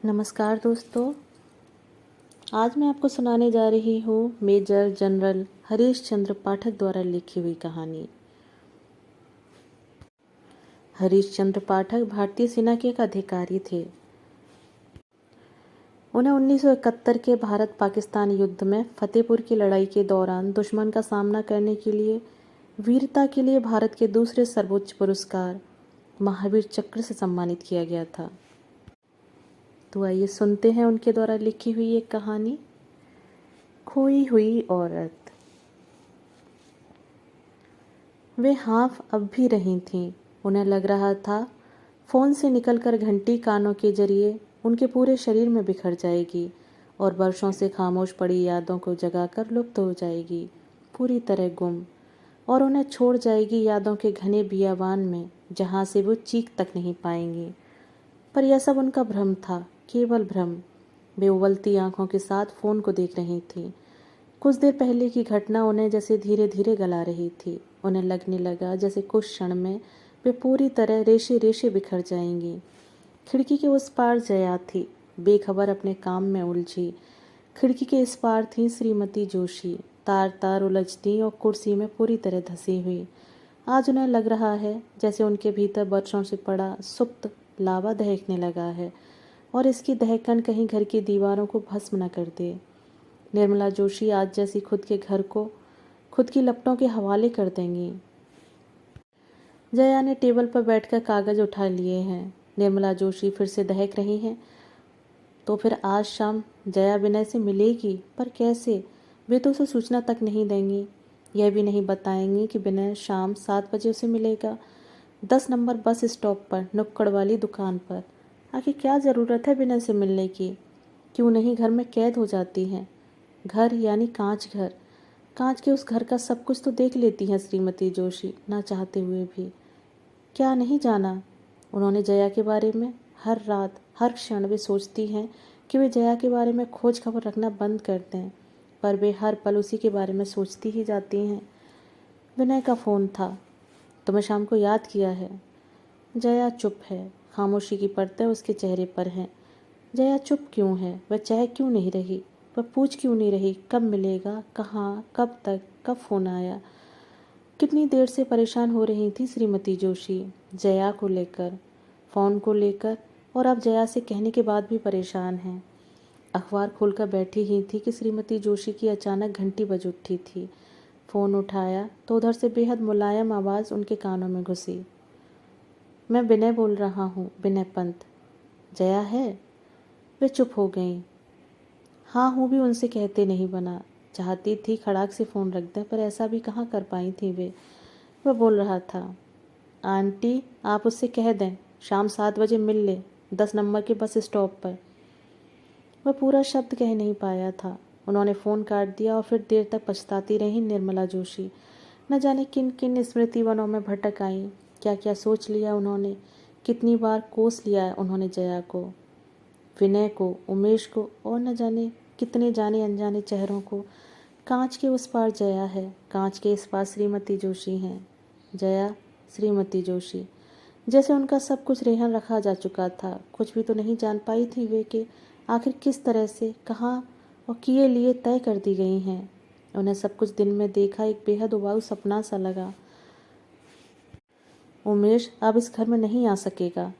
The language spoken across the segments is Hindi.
नमस्कार दोस्तों। आज मैं आपको सुनाने जा रही हूँ मेजर जनरल हरीश चंद्र पाठक द्वारा लिखी हुई कहानी। हरीश चंद्र पाठक भारतीय सेना के एक अधिकारी थे। उन्हें 1971 के भारत पाकिस्तान युद्ध में फतेहपुर की लड़ाई के दौरान दुश्मन का सामना करने के लिए वीरता के लिए भारत के दूसरे सर्वोच्च पुरस्कार महावीर चक्र से सम्मानित किया गया था। तो आइए सुनते हैं उनके द्वारा लिखी हुई एक कहानी, खोई हुई औरत। वे हाँफ अब भी रही थीं। उन्हें लग रहा था फोन से निकलकर घंटी कानों के जरिए उनके पूरे शरीर में बिखर जाएगी और वर्षों से खामोश पड़ी यादों को जगाकर लुप्त हो जाएगी, पूरी तरह गुम, और उन्हें छोड़ जाएगी यादों के घने बियाबान में जहाँ से वो चीख तक नहीं पाएंगी। पर यह सब उनका भ्रम था, केवल भ्रम। वे उबलती आंखों के साथ फोन को देख रही थीं। कुछ देर पहले की घटना उन्हें जैसे धीरे धीरे गला रही थी। उन्हें लगने लगा जैसे कुछ क्षण में वे पूरी तरह रेशे रेशे बिखर जाएंगी। खिड़की के उस पार जया थी, बेखबर अपने काम में उलझी। खिड़की के इस पार थी श्रीमती जोशी, तार तार उलझती और कुर्सी में पूरी तरह धंसी हुई। आज उन्हें लग रहा है जैसे उनके भीतर वर्षों से पड़ा सुप्त लावा दहकने लगा है और इसकी दहकन कहीं घर की दीवारों को भस्म न कर दे। निर्मला जोशी आज जैसी खुद के घर को खुद की लपटों के हवाले कर देंगी। जया ने टेबल पर बैठकर कागज उठा लिए हैं। निर्मला जोशी फिर से दहक रही हैं। तो फिर आज शाम जया विनय से मिलेगी, पर कैसे? वे तो उसे सूचना तक नहीं देंगी। यह भी नहीं बताएंगी कि विनय शाम 7 बजे उसे मिलेगा, 10 नंबर बस स्टॉप पर, नुक्कड़ वाली दुकान पर। आखिर क्या ज़रूरत है विनय से मिलने की? क्यों नहीं घर में कैद हो जाती हैं? घर यानी कांच घर। कांच के उस घर का सब कुछ तो देख लेती हैं श्रीमती जोशी, ना चाहते हुए भी। क्या नहीं जाना उन्होंने जया के बारे में? हर रात हर क्षण वे सोचती हैं कि वे जया के बारे में खोज खबर रखना बंद कर दें, पर वे हर पल उसी के बारे में सोचती ही जाती हैं। विनय का फ़ोन था। तुम्हें शाम को याद किया है। जया चुप है। खामोशी की परतें उसके चेहरे पर हैं। जया चुप क्यों है? वह चाह क्यों नहीं रही? वह पूछ क्यों नहीं रही कब मिलेगा, कहाँ, कब तक, कब फ़ोन आया? कितनी देर से परेशान हो रही थी श्रीमती जोशी, जया को लेकर, फ़ोन को लेकर, और अब जया से कहने के बाद भी परेशान हैं। अखबार खोलकर बैठी ही थी कि श्रीमती जोशी की अचानक घंटी बज उठी थी। फ़ोन उठाया तो उधर से बेहद मुलायम आवाज़ उनके कानों में घुसी। मैं विनय बोल रहा हूँ, विनय पंत। जया है? वे चुप हो गईं। हाँ हूँ भी उनसे कहते नहीं बना। चाहती थी खड़ाक से फ़ोन रख दें, पर ऐसा भी कहाँ कर पाई थी वे। वह बोल रहा था, आंटी आप उससे कह दें शाम 7 बजे मिल ले, 10 नंबर के बस स्टॉप पर। वह पूरा शब्द कह नहीं पाया था। उन्होंने फ़ोन काट दिया और फिर देर तक पछताती रही निर्मला जोशी। न जाने किन किन स्मृति वनों में भटक आईं, क्या क्या सोच लिया उन्होंने, कितनी बार कोस लिया उन्होंने जया को, विनय को, उमेश को, और न जाने कितने जाने अनजाने चेहरों को। कांच के उस पार जया है, कांच के इस पार श्रीमती जोशी हैं। जया, श्रीमती जोशी। जैसे उनका सब कुछ रेहन रखा जा चुका था। कुछ भी तो नहीं जान पाई थी वे कि आखिर किस तरह से, कहाँ और किए लिए तय कर दी गई हैं। उन्हें सब कुछ दिन में देखा एक बेहद उबाऊ सपना सा लगा। उमेश अब इस घर में नहीं आ सकेगा।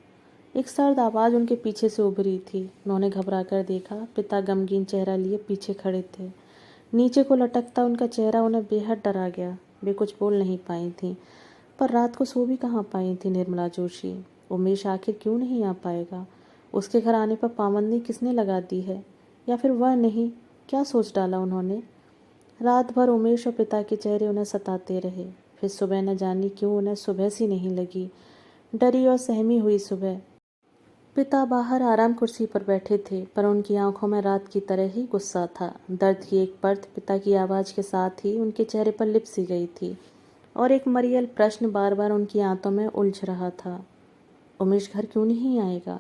एक सर्द आवाज़ उनके पीछे से उभरी थी। उन्होंने घबरा कर देखा। पिता गमगीन चेहरा लिए पीछे खड़े थे। नीचे को लटकता उनका चेहरा उन्हें बेहद डरा गया। वे कुछ बोल नहीं पाई थीं, पर रात को सो भी कहाँ पाई थी निर्मला जोशी। उमेश आखिर क्यों नहीं आ पाएगा? उसके घर आने पर पाबंदी किसने लगा दी है? या फिर वह नहीं? क्या सोच डाला उन्होंने? रात भर उमेश और पिता के चेहरे उन्हें सताते रहे। फिर सुबह न जानी क्यों उन्हें सुबह सी नहीं लगी, डरी और सहमी हुई सुबह। पिता बाहर आराम कुर्सी पर बैठे थे, पर उनकी आंखों में रात की तरह ही गुस्सा था। दर्द की एक परत पिता की आवाज़ के साथ ही उनके चेहरे पर लिपसी गई थी, और एक मरियल प्रश्न बार बार उनकी आंतों में उलझ रहा था। उमेश घर क्यों नहीं आएगा?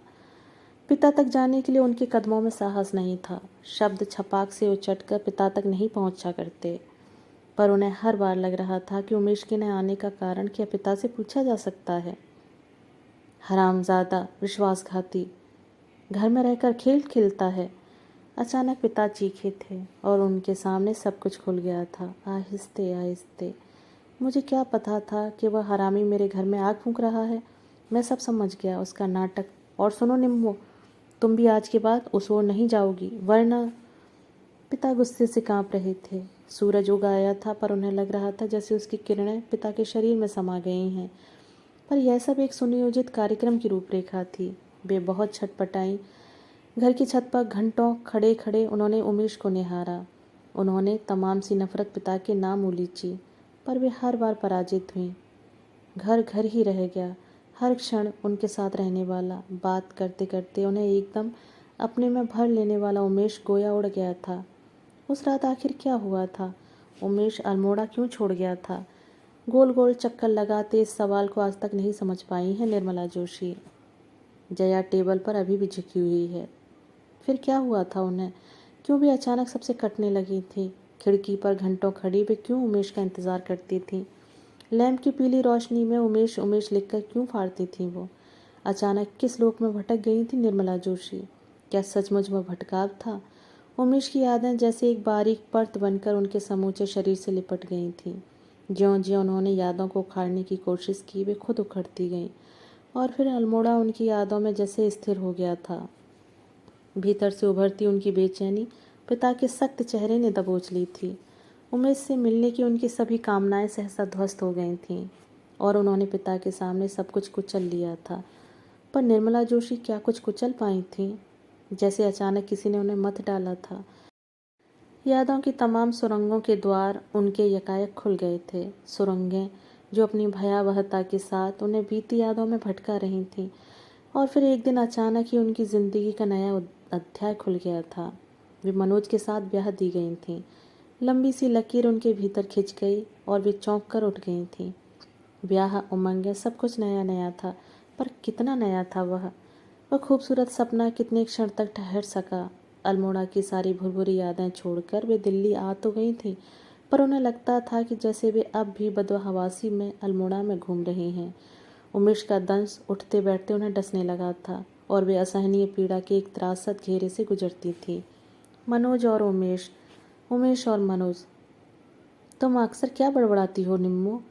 पिता तक जाने के लिए उनके कदमों में साहस नहीं था। शब्द छपाक से उचटकर पिता तक नहीं पहुंचा करते, पर उन्हें हर बार लग रहा था कि उमेश के न आने का कारण क्या पिता से पूछा जा सकता है। हरामजादा, विश्वासघाती। घर में रहकर खेल खेलता है। अचानक पिता चीखे थे और उनके सामने सब कुछ खुल गया था। आहिस्ते आहिस्ते। मुझे क्या पता था कि वह हरामी मेरे घर में आग फूंक रहा है। मैं सब समझ गया, उसका नाटक। और सुनो निम्मो, तुम भी आज के बाद उस ओर नहीं जाओगी, वरना। पिता गुस्से से कांप रहे थे। सूरज उग आया था, पर उन्हें लग रहा था जैसे उसकी किरणें पिता के शरीर में समा गई हैं। पर यह सब एक सुनियोजित कार्यक्रम की रूपरेखा थी। वे बहुत छटपटाई। घर की छत पर घंटों खड़े खड़े उन्होंने उमेश को निहारा। उन्होंने तमाम सी नफरत पिता के नाम उलीची, पर वे हर बार पराजित हुई। घर घर ही रह गया, हर क्षण उनके साथ रहने वाला। बात करते करते उन्हें एकदम अपने में भर लेने वाला उमेश गोया उड़ गया था। उस रात आखिर क्या हुआ था? उमेश अल्मोड़ा क्यों छोड़ गया था? गोल गोल चक्कर लगाते इस सवाल को आज तक नहीं समझ पाई है निर्मला जोशी। जया टेबल पर अभी भी झुकी हुई है। फिर क्या हुआ था उन्हें? क्यों भी अचानक सबसे कटने लगी थी? खिड़की पर घंटों खड़ी वे क्यों उमेश का इंतजार करती थी? लैंप की पीली रोशनी में उमेश उमेश लिखकर क्यों फाड़ती थी वो? अचानक किस लोक में भटक गई थी निर्मला जोशी? क्या सचमुच वह भटकाव था? उमेश की यादें जैसे एक बारीक परत बनकर उनके समूचे शरीर से लिपट गई थीं। ज्यों-ज्यों उन्होंने यादों को उखाड़ने की कोशिश की, वे खुद उखड़ती गईं। और फिर अल्मोड़ा उनकी यादों में जैसे स्थिर हो गया था। भीतर से उभरती उनकी बेचैनी पिता के सख्त चेहरे ने दबोच ली थी। उमेश से मिलने की उनकी सभी कामनाएं सहसा ध्वस्त हो गई थीं और उन्होंने पिता के सामने सब कुछ कुचल लिया था। पर निर्मला जोशी क्या कुछ कुचल पाई थीं? जैसे अचानक किसी ने उन्हें मत डाला था। यादों की तमाम सुरंगों के द्वार उनके यकायक खुल गए थे। सुरंगें जो अपनी भयावहता के साथ उन्हें बीती यादों में भटका रही थीं। और फिर एक दिन अचानक ही उनकी ज़िंदगी का नया अध्याय खुल गया था। वे मनोज के साथ ब्याह दी गई थीं। लंबी सी लकीर उनके भीतर खिंच गई और वे चौंक कर उठ गई थीं। ब्याह, उमंगें, सब कुछ नया नया था। पर कितना नया था वह खूबसूरत सपना कितने क्षण तक ठहर सका? अल्मोड़ा की सारी भुरभुरी यादें छोड़कर वे दिल्ली आ तो गई थीं, पर उन्हें लगता था कि जैसे वे अब भी बदहवासी में अल्मोड़ा में घूम रही हैं। उमेश का दंश उठते बैठते उन्हें डसने लगा था और वे असहनीय पीड़ा के एक त्रासद घेरे से गुजरती थी। मनोज और उमेश, उमेश और मनोज। तुम अक्सर क्या बड़बड़ाती हो निम्मो?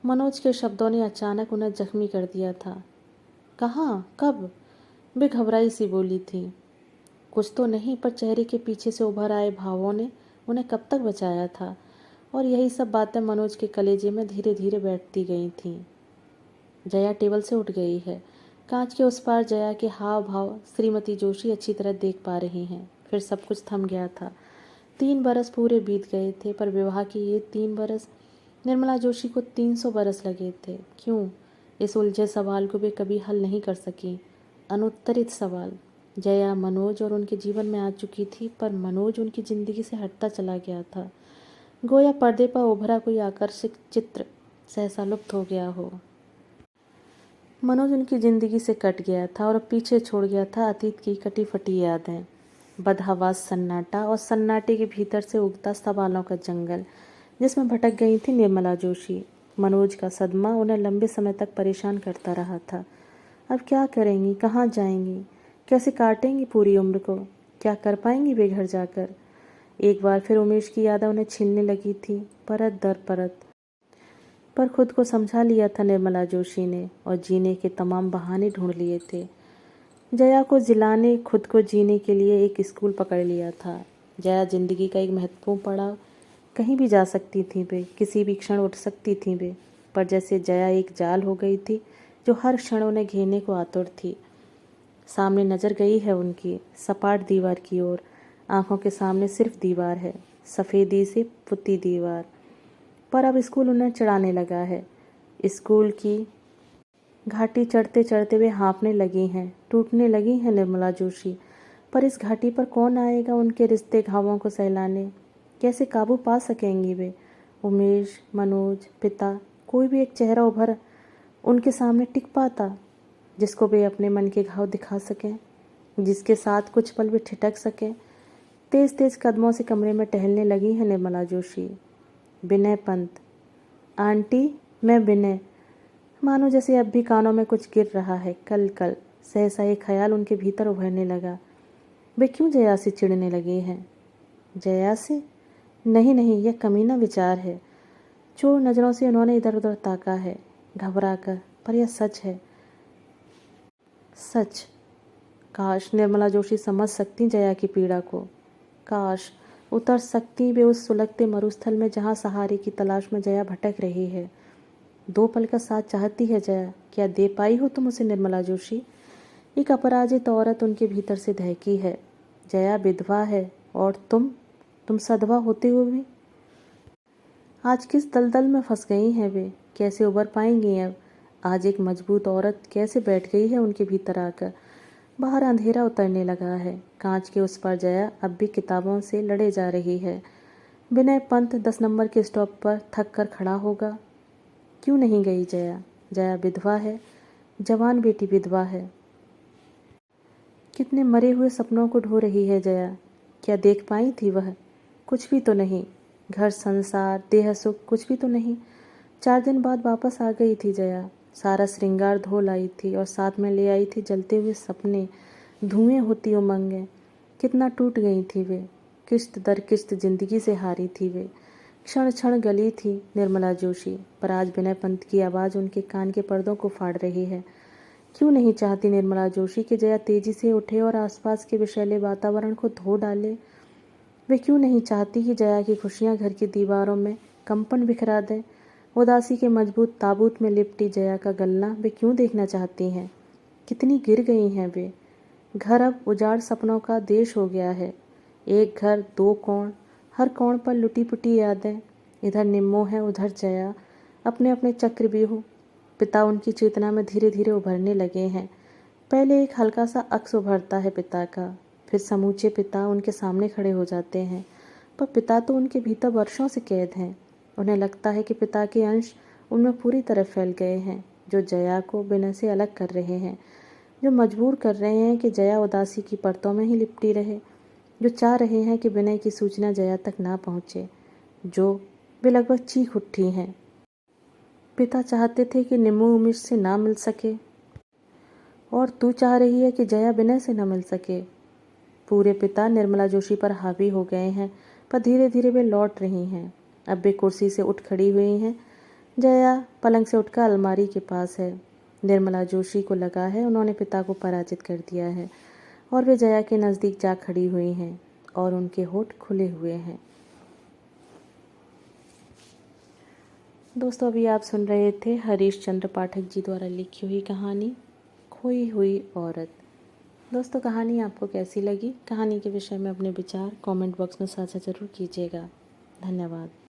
मनोज के शब्दों ने अचानक उन्हें जख्मी कर दिया था। कहाँ? कब? वे घबराई सी बोली थी। कुछ तो नहीं, पर चेहरे के पीछे से उभर आए भावों ने उन्हें कब तक बचाया था? और यही सब बातें मनोज के कलेजे में धीरे धीरे बैठती गई थीं। जया टेबल से उठ गई है। कांच के उस पार जया के हाव भाव श्रीमती जोशी अच्छी तरह देख पा रही हैं। फिर सब कुछ थम गया था। 3 बरस पूरे बीत गए थे, पर विवाह के ये 3 बरस निर्मला जोशी को 300 बरस लगे थे। क्यों? इस उलझे सवाल को वे कभी हल नहीं कर सकी। अनुत्तरित सवाल। जया मनोज और उनके जीवन में आ चुकी थी, पर मनोज उनकी जिंदगी से हटता चला गया था। गोया पर्दे पर उभरा कोई आकर्षक चित्र सहसा लुप्त हो गया हो। मनोज उनकी जिंदगी से कट गया था और पीछे छोड़ गया था अतीत की कटी फटी यादें। बदहवास सन्नाटा और सन्नाटे के भीतर से उगता सवालों का जंगल, जिसमें भटक गई थी निर्मला जोशी। मनोज का सदमा उन्हें लंबे समय तक परेशान करता रहा था। अब क्या करेंगी? कहाँ जाएंगी? कैसे काटेंगी पूरी उम्र को? क्या कर पाएंगी वे घर जाकर? एक बार फिर उमेश की यादें उन्हें छीनने लगी थी, परत दर परत। पर खुद को समझा लिया था निर्मला जोशी ने और जीने के तमाम बहाने ढूंढ लिए थे। जया को जिलाने, खुद को जीने के लिए एक स्कूल पकड़ लिया था। जया जिंदगी का एक महत्वपूर्ण पड़ाव। कहीं भी जा सकती थी वे, किसी भी क्षण उठ सकती थी वे, पर जैसे जया एक जाल हो गई थी जो हर क्षण उन्हें घेरने को आतुर थी। सामने नजर गई है उनकी सपाट दीवार की ओर। आंखों के सामने सिर्फ दीवार है, सफ़ेदी से पुती दीवार। पर अब स्कूल उन्हें चिढ़ाने लगा है। स्कूल की घाटी चढ़ते चढ़ते वे हाँफने लगी हैं, टूटने लगी हैं निर्मला जोशी। पर इस घाटी पर कौन आएगा उनके रिश्ते घावों को सहलाने? कैसे काबू पा सकेंगी वे? उमेश, मनोज, पिता, कोई भी एक चेहरा उभर उनके सामने टिक पाता जिसको वे अपने मन के घाव दिखा सकें, जिसके साथ कुछ पल वे ठिठक सकें। तेज तेज कदमों से कमरे में टहलने लगी है निर्मला जोशी। विनय पंत। आंटी, मैं विनय। मानो जैसे अब भी कानों में कुछ गिर रहा है, कल कल सहसा एक ख्याल उनके भीतर उभरने लगा। वे क्यों जया से चिढ़ने लगे हैं? जया से? नहीं नहीं, यह कमीना विचार है। चोर नज़रों से उन्होंने इधर उधर ताका है, घबरा कर, पर यह सच है। सच। काश निर्मला जोशी समझ सकती जया की पीड़ा को। काश उतर सकती वे उस सुलगते मरुस्थल में जहाँ सहारे की तलाश में जया भटक रही है। 2 पल का साथ चाहती है जया, क्या दे पाई हो तुम उसे निर्मला जोशी? एक अपराजित औरत उनके भीतर से दहकी है। जया विधवा है और तुम सधवा होते हुए भी। आज किस दलदल में फंस गई हैं वे, कैसे उबर पाएंगी अब? आज एक मजबूत औरत कैसे बैठ गई है उनके भीतर आकर। बाहर अंधेरा उतरने लगा है। कांच के उस पार जया अब भी किताबों से लड़े जा रही है। विनय पंत 10 नंबर के स्टॉप पर थक कर खड़ा होगा। क्यों नहीं गई जया? जया विधवा है, जवान बेटी विधवा है। कितने मरे हुए सपनों को ढो रही है जया। क्या देख पाई थी वह? कुछ भी तो नहीं। घर संसार देह सुख कुछ भी तो नहीं। 4 दिन बाद वापस आ गई थी जया। सारा श्रृंगार धो लाई थी और साथ में ले आई थी जलते हुए सपने, धुएं होती उमंगें। कितना टूट गई थी वे, किश्त दर किश्त जिंदगी से हारी थी वे। क्षण क्षण गली थी निर्मला जोशी, पर आज विनय पंत की आवाज़ उनके कान के पर्दों को फाड़ रही है। क्यों नहीं चाहती निर्मला जोशी कि जया तेजी से उठे और आसपास के विषैले वातावरण को धो डाले? वे क्यों नहीं चाहती कि जया की खुशियां घर की दीवारों में कंपन बिखरा दें? उदासी के मजबूत ताबूत में लिपटी जया का गलना वे क्यों देखना चाहती हैं? कितनी गिर गई हैं वे। घर अब उजाड़ सपनों का देश हो गया है। एक घर 2 कोण, हर कोण पर लुटी पुटी यादें। इधर निम्मो है, उधर जया, अपने अपने चक्रव्यूह। पिता उनकी चेतना में धीरे धीरे उभरने लगे हैं। पहले एक हल्का सा अक्स उभरता है पिता का, फिर समूचे पिता उनके सामने खड़े हो जाते हैं। पर पिता तो उनके भीतर वर्षों से कैद हैं। उन्हें लगता है कि पिता के अंश उनमें पूरी तरह फैल गए हैं, जो जया को विनय से अलग कर रहे हैं, जो मजबूर कर रहे हैं कि जया उदासी की परतों में ही लिपटी रहे, जो चाह रहे हैं कि विनय की सूचना जया तक ना पहुँचे, जो वे लगभग चीख उठी हैं। पिता चाहते थे कि निम्मू उमेश से ना मिल सके, और तू चाह रही है कि जया विनय से न मिल सके। पूरे पिता निर्मला जोशी पर हावी हो गए हैं, पर धीरे धीरे वे लौट रही हैं। अब वे कुर्सी से उठ खड़ी हुई हैं। जया पलंग से उठकर अलमारी के पास है। निर्मला जोशी को लगा है उन्होंने पिता को पराजित कर दिया है, और वे जया के नज़दीक जा खड़ी हुई हैं और उनके होठ खुले हुए हैं। दोस्तों, अभी आप सुन रहे थे हरीश चंद्र पाठक जी द्वारा लिखी हुई कहानी खोई हुई औरत। दोस्तों, कहानी आपको कैसी लगी? कहानी के विषय में अपने विचार कमेंट बॉक्स में साझा ज़रूर कीजिएगा। धन्यवाद।